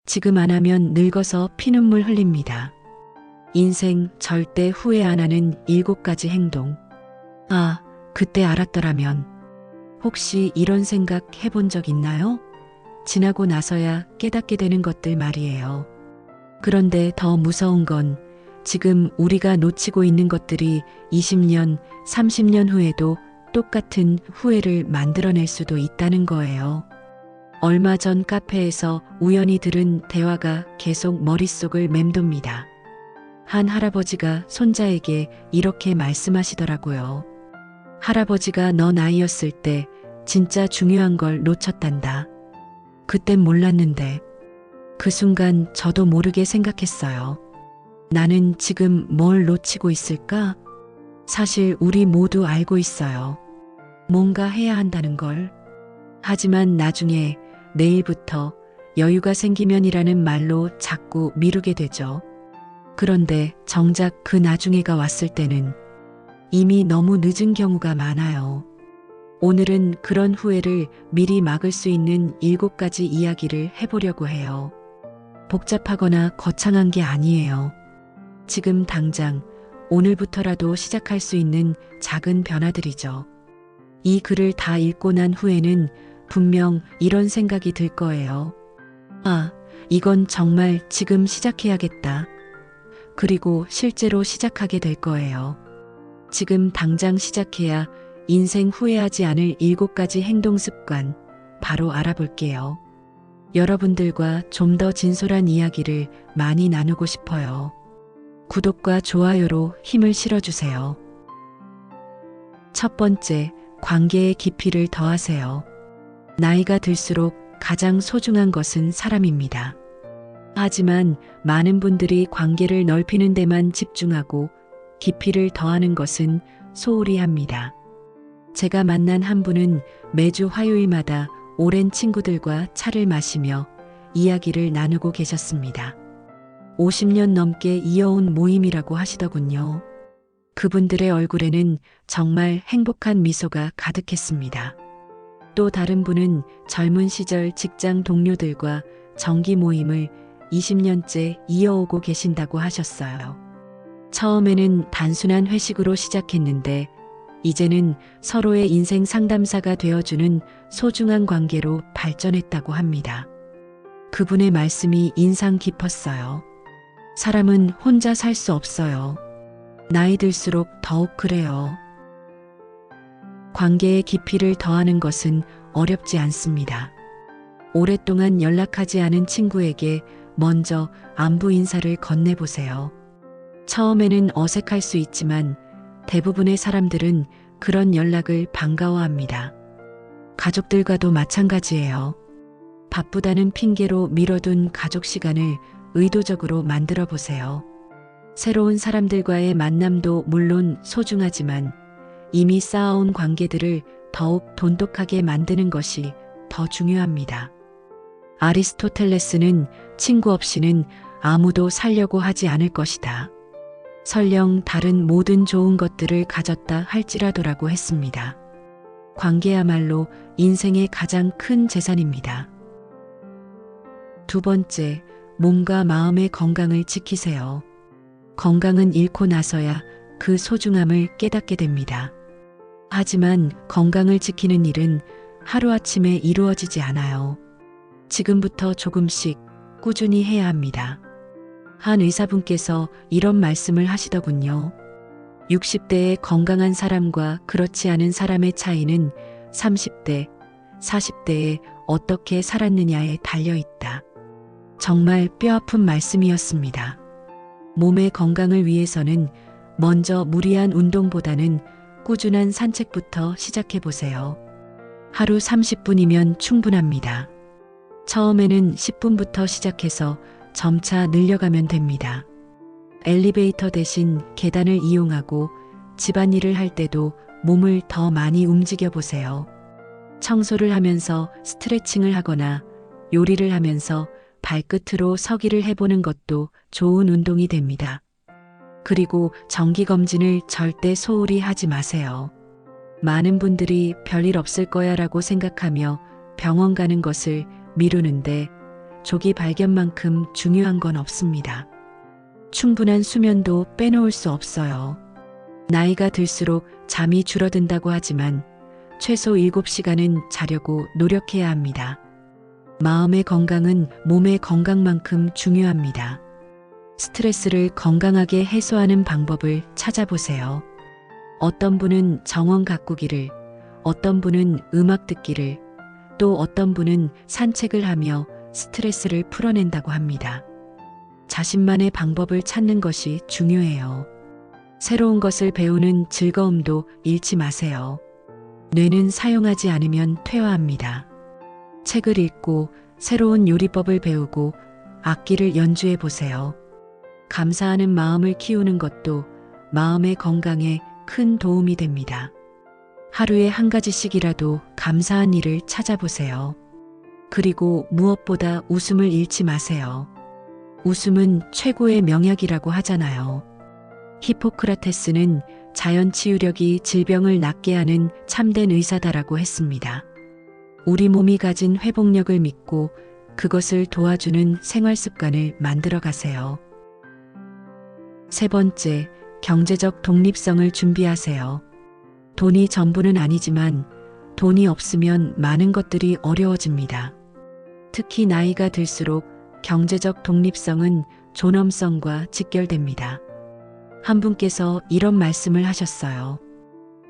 지금 안 하면 늙어서 피눈물 흘립니다. 인생 절대 후회 안 하는 7가지 행동. 아, 그때 알았더라면. 혹시 이런 생각 해본 적 있나요? 지나고 나서야 깨닫게 되는 것들 말이에요. 그런데 더 무서운 건 지금 우리가 놓치고 있는 것들이 20년, 30년 후에도 똑같은 후회를 만들어낼 수도 있다는 거예요. 얼마 전 카페에서 우연히 들은 대화가 계속 머릿속을 맴돕니다. 한 할아버지가 손자에게 이렇게 말씀하시더라고요. 할아버지가 너 나이였을 때 진짜 중요한 걸 놓쳤단다. 그땐 몰랐는데 그 순간 저도 모르게 생각했어요. 나는 지금 뭘 놓치고 있을까? 사실 우리 모두 알고 있어요. 뭔가 해야 한다는 걸. 하지만 나중에 내일부터 여유가 생기면이라는 말로 자꾸 미루게 되죠. 그런데 정작 그 나중에가 왔을 때는 이미 너무 늦은 경우가 많아요. 오늘은 그런 후회를 미리 막을 수 있는 7가지 이야기를 해보려고 해요. 복잡하거나 거창한 게 아니에요. 지금 당장 오늘부터라도 시작할 수 있는 작은 변화들이죠. 이 글을 다 읽고 난 후에는 분명 이런 생각이 들 거예요. 아, 이건 정말 지금 시작해야겠다. 그리고 실제로 시작하게 될 거예요. 지금 당장 시작해야 인생 후회하지 않을 7가지 행동 습관 바로 알아볼게요. 여러분들과 좀 더 진솔한 이야기를 많이 나누고 싶어요. 구독과 좋아요로 힘을 실어주세요. 첫 번째, 관계의 깊이를 더하세요. 나이가 들수록 가장 소중한 것은 사람입니다. 하지만 많은 분들이 관계를 넓히는 데만 집중하고 깊이를 더하는 것은 소홀히 합니다. 제가 만난 한 분은 매주 화요일마다 오랜 친구들과 차를 마시며 이야기를 나누고 계셨습니다. 50년 넘게 이어온 모임이라고 하시더군요. 그분들의 얼굴에는 정말 행복한 미소가 가득했습니다. 또 다른 분은 젊은 시절 직장 동료들과 정기 모임을 20년째 이어오고 계신다고 하셨어요. 처음에는 단순한 회식으로 시작했는데 이제는 서로의 인생 상담사가 되어주는 소중한 관계로 발전했다고 합니다. 그분의 말씀이 인상 깊었어요. 사람은 혼자 살 수 없어요. 나이 들수록 더욱 그래요. 관계의 깊이를 더하는 것은 어렵지 않습니다. 오랫동안 연락하지 않은 친구에게 먼저 안부 인사를 건네보세요. 처음에는 어색할 수 있지만 대부분의 사람들은 그런 연락을 반가워합니다. 가족들과도 마찬가지예요. 바쁘다는 핑계로 미뤄둔 가족 시간을 의도적으로 만들어 보세요. 새로운 사람들과의 만남도 물론 소중하지만 이미 쌓아온 관계들을 더욱 돈독하게 만드는 것이 더 중요합니다. 아리스토텔레스는 친구 없이는 아무도 살려고 하지 않을 것이다. 설령 다른 모든 좋은 것들을 가졌다 할지라도라고 했습니다. 관계야말로 인생의 가장 큰 재산입니다. 두 번째, 몸과 마음의 건강을 지키세요. 건강은 잃고 나서야 그 소중함을 깨닫게 됩니다. 하지만 건강을 지키는 일은 하루아침에 이루어지지 않아요. 지금부터 조금씩 꾸준히 해야 합니다. 한 의사분께서 이런 말씀을 하시더군요. 60대의 건강한 사람과 그렇지 않은 사람의 차이는 30대, 40대에 어떻게 살았느냐에 달려 있다. 정말 뼈아픈 말씀이었습니다. 몸의 건강을 위해서는 먼저 무리한 운동보다는 꾸준한 산책부터 시작해 보세요. 하루 30분이면 충분합니다. 처음에는 10분부터 시작해서 점차 늘려가면 됩니다. 엘리베이터 대신 계단을 이용하고 집안일을 할 때도 몸을 더 많이 움직여 보세요. 청소를 하면서 스트레칭을 하거나 요리를 하면서 발끝으로 서기를 해보는 것도 좋은 운동이 됩니다. 그리고 정기검진을 절대 소홀히 하지 마세요. 많은 분들이 별일 없을 거야 라고 생각하며 병원 가는 것을 미루는데 조기 발견만큼 중요한 건 없습니다. 충분한 수면도 빼놓을 수 없어요. 나이가 들수록 잠이 줄어든다고 하지만 최소 7시간은 자려고 노력해야 합니다. 마음의 건강은 몸의 건강만큼 중요합니다. 스트레스를 건강하게 해소하는 방법을 찾아보세요. 어떤 분은 정원 가꾸기를, 어떤 분은 음악 듣기를, 또 어떤 분은 산책을 하며 스트레스를 풀어낸다고 합니다. 자신만의 방법을 찾는 것이 중요해요. 새로운 것을 배우는 즐거움도 잃지 마세요. 뇌는 사용하지 않으면 퇴화합니다. 책을 읽고 새로운 요리법을 배우고 악기를 연주해 보세요. 감사하는 마음을 키우는 것도 마음의 건강에 큰 도움이 됩니다. 하루에 한 가지씩이라도 감사한 일을 찾아보세요. 그리고 무엇보다 웃음을 잃지 마세요. 웃음은 최고의 명약이라고 하잖아요. 히포크라테스는 자연 치유력이 질병을 낫게 하는 참된 의사다라고 했습니다. 우리 몸이 가진 회복력을 믿고 그것을 도와주는 생활 습관을 만들어 가세요. 세 번째, 경제적 독립성을 준비하세요. 돈이 전부는 아니지만 돈이 없으면 많은 것들이 어려워집니다. 특히 나이가 들수록 경제적 독립성은 존엄성과 직결됩니다. 한 분께서 이런 말씀을 하셨어요.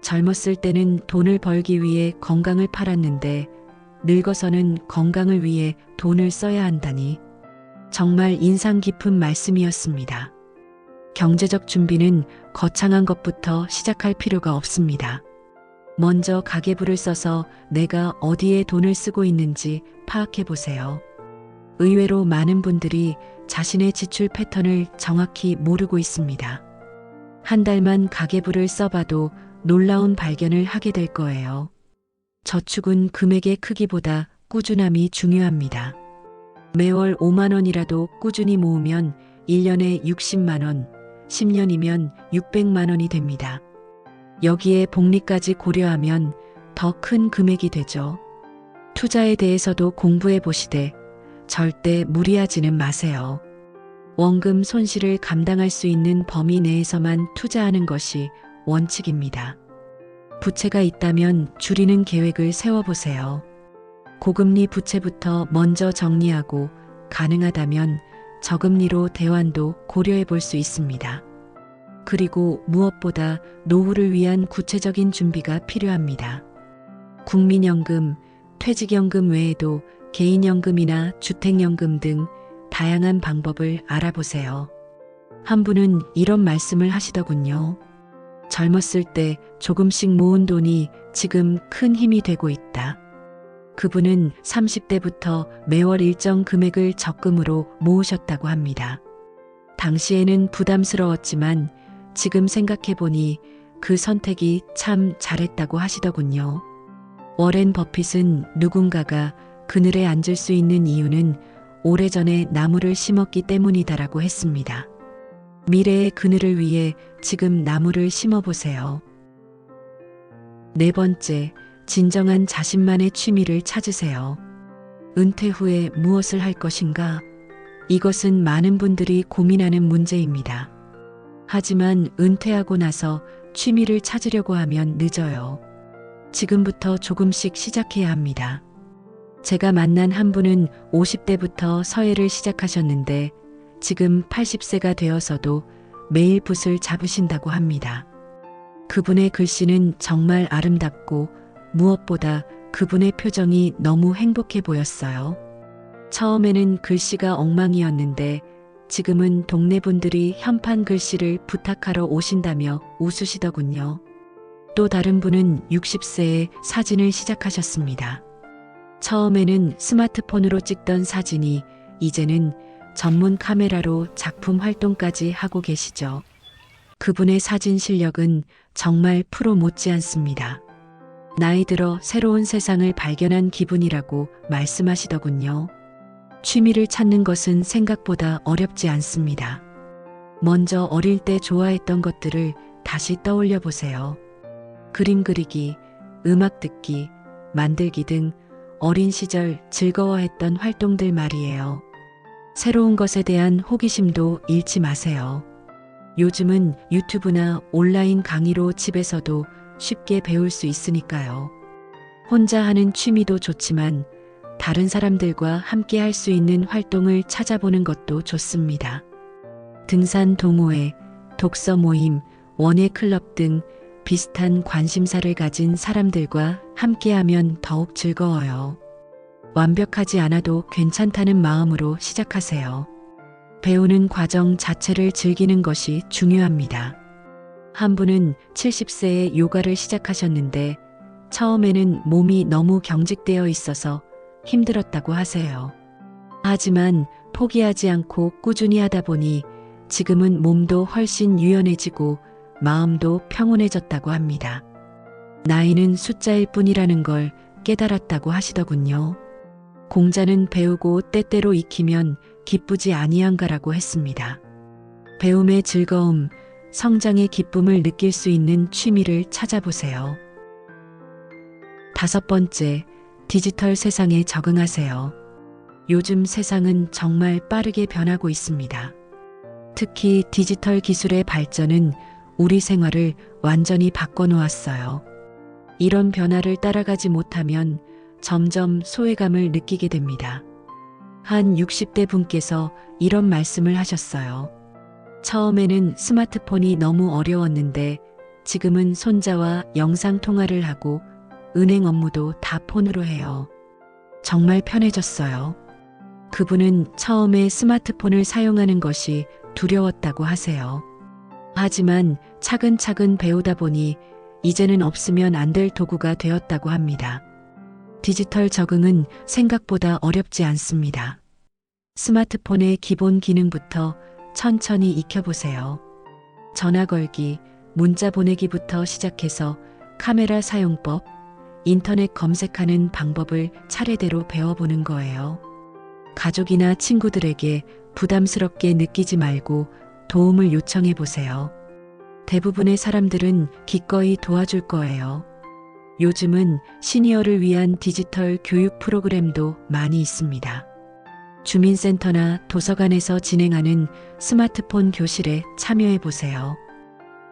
젊었을 때는 돈을 벌기 위해 건강을 팔았는데 늙어서는 건강을 위해 돈을 써야 한다니. 정말 인상 깊은 말씀이었습니다. 경제적 준비는 거창한 것부터 시작할 필요가 없습니다. 먼저 가계부를 써서 내가 어디에 돈을 쓰고 있는지 파악해 보세요. 의외로 많은 분들이 자신의 지출 패턴을 정확히 모르고 있습니다. 한 달만 가계부를 써봐도 놀라운 발견을 하게 될 거예요. 저축은 금액의 크기보다 꾸준함이 중요합니다. 매월 5만 원이라도 꾸준히 모으면 1년에 60만 원, 10년이면 600만 원이 됩니다. 여기에 복리까지 고려하면 더 큰 금액이 되죠. 투자에 대해서도 공부해 보시되 절대 무리하지는 마세요. 원금 손실을 감당할 수 있는 범위 내에서만 투자하는 것이 원칙입니다. 부채가 있다면 줄이는 계획을 세워보세요. 고금리 부채부터 먼저 정리하고 가능하다면 저금리로 대환도 고려해 볼 수 있습니다. 그리고 무엇보다 노후를 위한 구체적인 준비가 필요합니다. 국민연금, 퇴직연금 외에도 개인연금이나 주택연금 등 다양한 방법을 알아보세요. 한 분은 이런 말씀을 하시더군요. 젊었을 때 조금씩 모은 돈이 지금 큰 힘이 되고 있다. 그분은 30대부터 매월 일정 금액을 적금으로 모으셨다고 합니다. 당시에는 부담스러웠지만 지금 생각해보니 그 선택이 참 잘했다고 하시더군요. 워렌 버핏은 누군가가 그늘에 앉을 수 있는 이유는 오래전에 나무를 심었기 때문이다라고 했습니다. 미래의 그늘을 위해 지금 나무를 심어보세요. 네 번째, 진정한 자신만의 취미를 찾으세요. 은퇴 후에 무엇을 할 것인가? 이것은 많은 분들이 고민하는 문제입니다. 하지만 은퇴하고 나서 취미를 찾으려고 하면 늦어요. 지금부터 조금씩 시작해야 합니다. 제가 만난 한 분은 50대부터 서예를 시작하셨는데 지금 80세가 되어서도 매일 붓을 잡으신다고 합니다. 그분의 글씨는 정말 아름답고 무엇보다 그분의 표정이 너무 행복해 보였어요. 처음에는 글씨가 엉망이었는데 지금은 동네 분들이 현판 글씨를 부탁하러 오신다며 웃으시더군요. 또 다른 분은 60세에 사진을 시작하셨습니다. 처음에는 스마트폰으로 찍던 사진이 이제는 전문 카메라로 작품 활동까지 하고 계시죠. 그분의 사진 실력은 정말 프로 못지않습니다. 나이 들어 새로운 세상을 발견한 기분이라고 말씀하시더군요. 취미를 찾는 것은 생각보다 어렵지 않습니다. 먼저 어릴 때 좋아했던 것들을 다시 떠올려 보세요. 그림 그리기, 음악 듣기, 만들기 등 어린 시절 즐거워했던 활동들 말이에요. 새로운 것에 대한 호기심도 잃지 마세요. 요즘은 유튜브나 온라인 강의로 집에서도 쉽게 배울 수 있으니까요. 혼자 하는 취미도 좋지만 다른 사람들과 함께 할 수 있는 활동을 찾아보는 것도 좋습니다. 등산 동호회, 독서 모임, 원예 클럽 등 비슷한 관심사를 가진 사람들과 함께하면 더욱 즐거워요. 완벽하지 않아도 괜찮다는 마음으로 시작하세요. 배우는 과정 자체를 즐기는 것이 중요합니다. 한 분은 70세에 요가를 시작하셨는데 처음에는 몸이 너무 경직되어 있어서 힘들었다고 하세요. 하지만 포기하지 않고 꾸준히 하다 보니 지금은 몸도 훨씬 유연해지고 마음도 평온해졌다고 합니다. 나이는 숫자일 뿐이라는 걸 깨달았다고 하시더군요. 공자는 배우고 때때로 익히면 기쁘지 아니한가라고 했습니다. 배움의 즐거움, 성장의 기쁨을 느낄 수 있는 취미를 찾아보세요. 5번째, 디지털 세상에 적응하세요. 요즘 세상은 정말 빠르게 변하고 있습니다. 특히 디지털 기술의 발전은 우리 생활을 완전히 바꿔놓았어요. 이런 변화를 따라가지 못하면 점점 소외감을 느끼게 됩니다. 한 60대 분께서 이런 말씀을 하셨어요. 처음에는 스마트폰이 너무 어려웠는데 지금은 손자와 영상통화를 하고 은행 업무도 다 폰으로 해요. 정말 편해졌어요. 그분은 처음에 스마트폰을 사용하는 것이 두려웠다고 하세요. 하지만 차근차근 배우다 보니 이제는 없으면 안 될 도구가 되었다고 합니다. 디지털 적응은 생각보다 어렵지 않습니다. 스마트폰의 기본 기능부터 천천히 익혀보세요. 전화 걸기, 문자 보내기부터 시작해서 카메라 사용법, 인터넷 검색하는 방법을 차례대로 배워보는 거예요. 가족이나 친구들에게 부담스럽게 느끼지 말고 도움을 요청해 보세요. 대부분의 사람들은 기꺼이 도와줄 거예요. 요즘은 시니어를 위한 디지털 교육 프로그램도 많이 있습니다. 주민센터나 도서관에서 진행하는 스마트폰 교실에 참여해 보세요.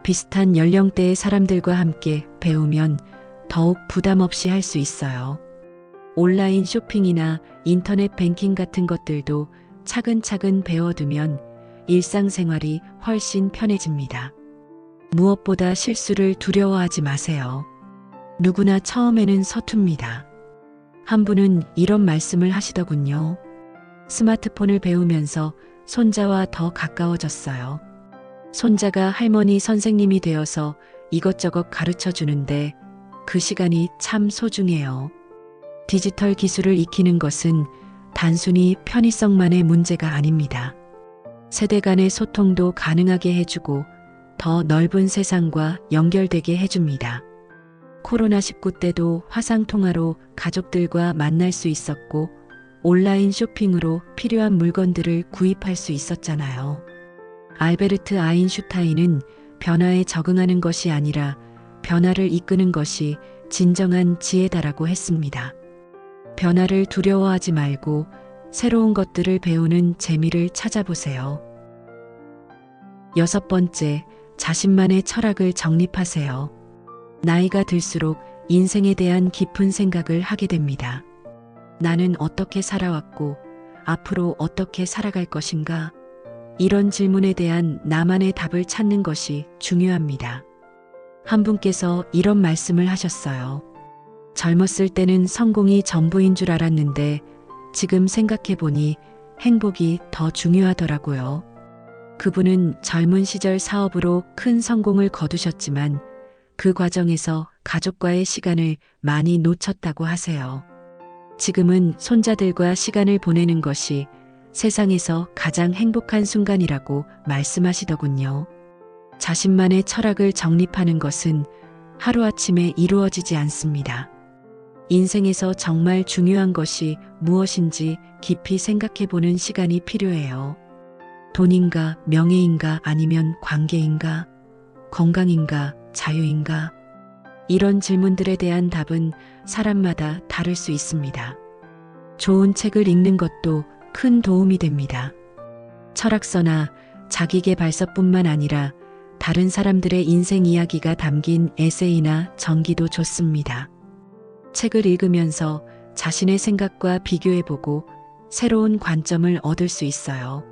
비슷한 연령대의 사람들과 함께 배우면 더욱 부담 없이 할 수 있어요. 온라인 쇼핑이나 인터넷 뱅킹 같은 것들도 차근차근 배워두면 일상생활이 훨씬 편해집니다. 무엇보다 실수를 두려워하지 마세요. 누구나 처음에는 서툽니다. 한 분은 이런 말씀을 하시더군요. 스마트폰을 배우면서 손자와 더 가까워졌어요. 손자가 할머니 선생님이 되어서 이것저것 가르쳐 주는데 그 시간이 참 소중해요. 디지털 기술을 익히는 것은 단순히 편의성만의 문제가 아닙니다. 세대 간의 소통도 가능하게 해주고 더 넓은 세상과 연결되게 해줍니다. 코로나19 때도 화상통화로 가족들과 만날 수 있었고 온라인 쇼핑으로 필요한 물건들을 구입할 수 있었잖아요. 알베르트 아인슈타인은 변화에 적응하는 것이 아니라 변화를 이끄는 것이 진정한 지혜다라고 했습니다. 변화를 두려워하지 말고 새로운 것들을 배우는 재미를 찾아보세요. 6번째, 자신만의 철학을 정립하세요. 나이가 들수록 인생에 대한 깊은 생각을 하게 됩니다. 나는 어떻게 살아왔고 앞으로 어떻게 살아갈 것인가? 이런 질문에 대한 나만의 답을 찾는 것이 중요합니다. 한 분께서 이런 말씀을 하셨어요. 젊었을 때는 성공이 전부인 줄 알았는데 지금 생각해보니 행복이 더 중요하더라고요. 그분은 젊은 시절 사업으로 큰 성공을 거두셨지만 그 과정에서 가족과의 시간을 많이 놓쳤다고 하세요. 지금은 손자들과 시간을 보내는 것이 세상에서 가장 행복한 순간이라고 말씀하시더군요. 자신만의 철학을 정립하는 것은 하루아침에 이루어지지 않습니다. 인생에서 정말 중요한 것이 무엇인지 깊이 생각해보는 시간이 필요해요. 돈인가, 명예인가, 아니면 관계인가, 건강인가, 자유인가? 이런 질문들에 대한 답은 사람마다 다를 수 있습니다. 좋은 책을 읽는 것도 큰 도움이 됩니다. 철학서나 자기계발서뿐만 아니라 다른 사람들의 인생 이야기가 담긴 에세이나 전기도 좋습니다. 책을 읽으면서 자신의 생각과 비교해보고 새로운 관점을 얻을 수 있어요.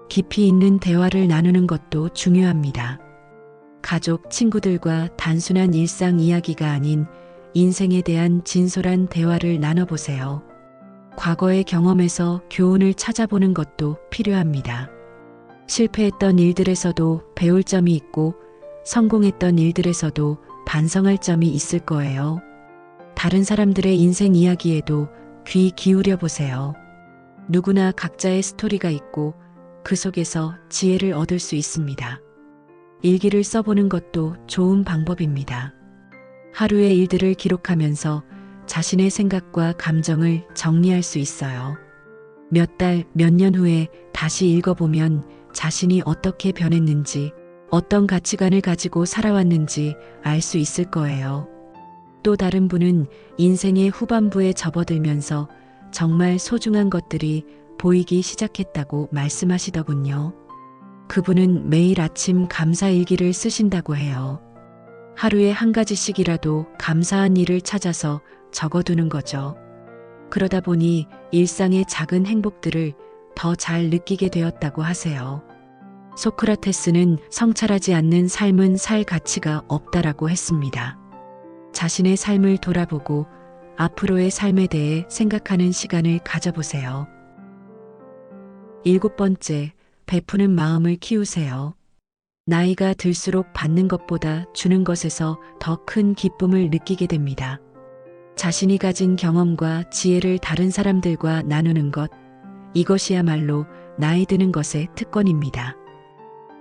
깊이 있는 대화를 나누는 것도 중요합니다. 가족, 친구들과 단순한 일상 이야기가 아닌 인생에 대한 진솔한 대화를 나눠보세요. 과거의 경험에서 교훈을 찾아보는 것도 필요합니다. 실패했던 일들에서도 배울 점이 있고 성공했던 일들에서도 반성할 점이 있을 거예요. 다른 사람들의 인생 이야기에도 귀 기울여 보세요. 누구나 각자의 스토리가 있고 그 속에서 지혜를 얻을 수 있습니다. 일기를 써보는 것도 좋은 방법입니다. 하루의 일들을 기록하면서 자신의 생각과 감정을 정리할 수 있어요. 몇 달, 몇 년 후에 다시 읽어보면 자신이 어떻게 변했는지, 어떤 가치관을 가지고 살아왔는지 알 수 있을 거예요. 또 다른 분은 인생의 후반부에 접어들면서 정말 소중한 것들이 보이기 시작했다고 말씀하시더군요. 그분은 매일 아침 감사일기를 쓰신다고 해요. 하루에 한 가지씩이라도 감사한 일을 찾아서 적어두는 거죠. 그러다 보니 일상의 작은 행복들을 더 잘 느끼게 되었다고 하세요. 소크라테스는 성찰하지 않는 삶은 살 가치가 없다라고 했습니다. 자신의 삶을 돌아보고 앞으로의 삶에 대해 생각하는 시간을 가져보세요. 7번째, 베푸는 마음을 키우세요. 나이가 들수록 받는 것보다 주는 것에서 더 큰 기쁨을 느끼게 됩니다. 자신이 가진 경험과 지혜를 다른 사람들과 나누는 것, 이것이야말로 나이 드는 것의 특권입니다.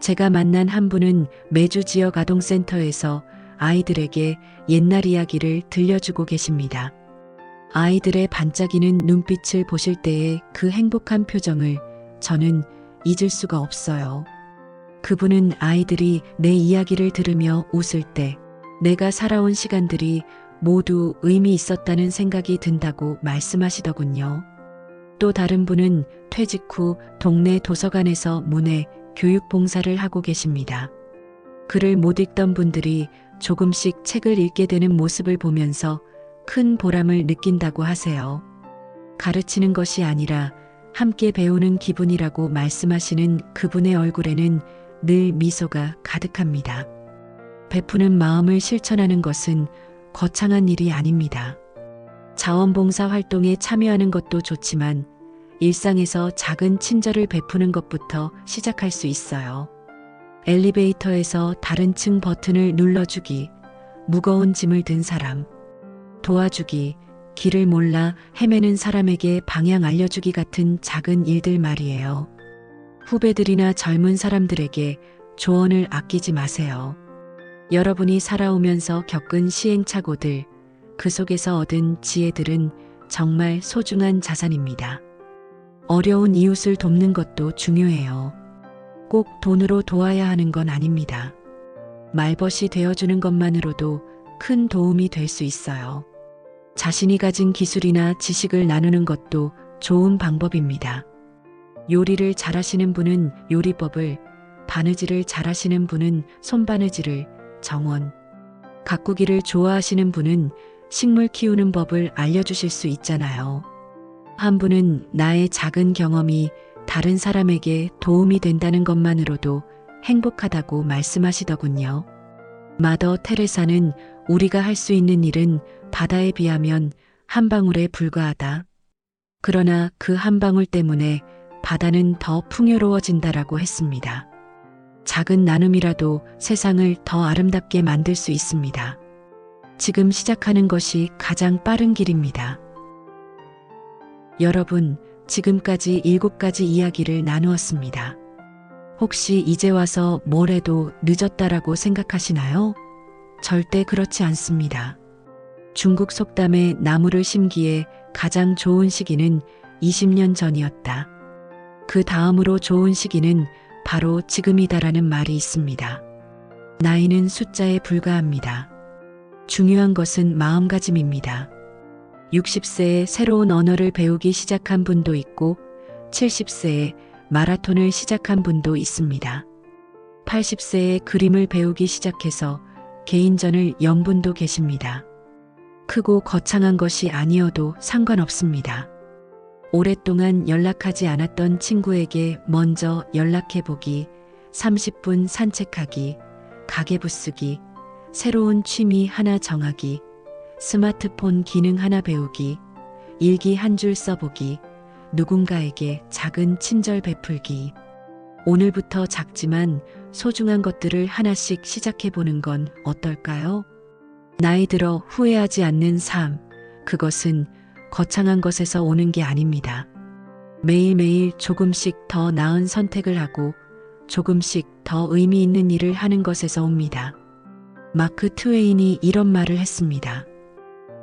제가 만난 한 분은 매주 지역 아동센터에서 아이들에게 옛날 이야기를 들려주고 계십니다. 아이들의 반짝이는 눈빛을 보실 때의 그 행복한 표정을 저는 잊을 수가 없어요. 그분은 아이들이 내 이야기를 들으며 웃을 때 내가 살아온 시간들이 모두 의미 있었다는 생각이 든다고 말씀하시더군요. 또 다른 분은 퇴직 후 동네 도서관에서 문해 교육 봉사를 하고 계십니다. 글을 못 읽던 분들이 조금씩 책을 읽게 되는 모습을 보면서 큰 보람을 느낀다고 하세요. 가르치는 것이 아니라 함께 배우는 기분이라고 말씀하시는 그분의 얼굴에는 늘 미소가 가득합니다. 베푸는 마음을 실천하는 것은 거창한 일이 아닙니다. 자원봉사 활동에 참여하는 것도 좋지만 일상에서 작은 친절을 베푸는 것부터 시작할 수 있어요. 엘리베이터에서 다른 층 버튼을 눌러주기, 무거운 짐을 든 사람, 도와주기, 길을 몰라 헤매는 사람에게 방향 알려주기 같은 작은 일들 말이에요. 후배들이나 젊은 사람들에게 조언을 아끼지 마세요. 여러분이 살아오면서 겪은 시행착오들, 그 속에서 얻은 지혜들은 정말 소중한 자산입니다. 어려운 이웃을 돕는 것도 중요해요. 꼭 돈으로 도와야 하는 건 아닙니다. 말벗이 되어주는 것만으로도 큰 도움이 될 수 있어요. 자신이 가진 기술이나 지식을 나누는 것도 좋은 방법입니다. 요리를 잘하시는 분은 요리법을, 바느질을 잘하시는 분은 손바느질을, 정원, 가꾸기를 좋아하시는 분은 식물 키우는 법을 알려주실 수 있잖아요. 한 분은 나의 작은 경험이 다른 사람에게 도움이 된다는 것만으로도 행복하다고 말씀하시더군요. 마더 테레사는 우리가 할 수 있는 일은 바다에 비하면 한 방울에 불과하다. 그러나 그 한 방울 때문에 바다는 더 풍요로워진다라고 했습니다. 작은 나눔이라도 세상을 더 아름답게 만들 수 있습니다. 지금 시작하는 것이 가장 빠른 길입니다. 여러분, 지금까지 7가지 이야기를 나누었습니다. 혹시 이제 와서 뭘 해도 늦었다라고 생각하시나요? 절대 그렇지 않습니다. 중국 속담에 나무를 심기에 가장 좋은 시기는 20년 전이었다. 그 다음으로 좋은 시기는 바로 지금이다라는 말이 있습니다. 나이는 숫자에 불과합니다. 중요한 것은 마음가짐입니다. 60세에 새로운 언어를 배우기 시작한 분도 있고 70세에 마라톤을 시작한 분도 있습니다. 80세에 그림을 배우기 시작해서 개인전을 연 분도 계십니다. 크고 거창한 것이 아니어도 상관없습니다. 오랫동안 연락하지 않았던 친구에게 먼저 연락해보기, 30분 산책하기, 가계부 쓰기, 새로운 취미 하나 정하기, 스마트폰 기능 하나 배우기, 일기 한 줄 써보기, 누군가에게 작은 친절 베풀기. 오늘부터 작지만 소중한 것들을 하나씩 시작해보는 건 어떨까요? 나이 들어 후회하지 않는 삶, 그것은 거창한 것에서 오는 게 아닙니다. 매일매일 조금씩 더 나은 선택을 하고 조금씩 더 의미 있는 일을 하는 것에서 옵니다. 마크 트웨인이 이런 말을 했습니다.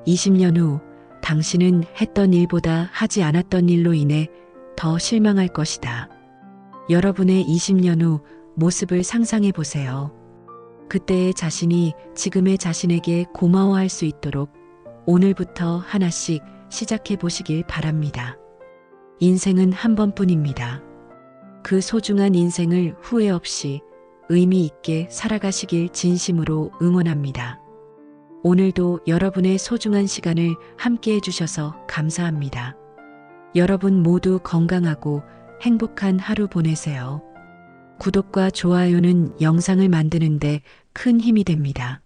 20년 후 당신은 했던 일보다 하지 않았던 일로 인해 더 실망할 것이다. 여러분의 20년 후 모습을 상상해 보세요. 그때의 자신이 지금의 자신에게 고마워할 수 있도록 오늘부터 하나씩 시작해 보시길 바랍니다. 인생은 한 번뿐입니다. 그 소중한 인생을 후회 없이 의미 있게 살아가시길 진심으로 응원합니다. 오늘도 여러분의 소중한 시간을 함께 해주셔서 감사합니다. 여러분 모두 건강하고 행복한 하루 보내세요. 구독과 좋아요는 영상을 만드는데 큰 힘이 됩니다.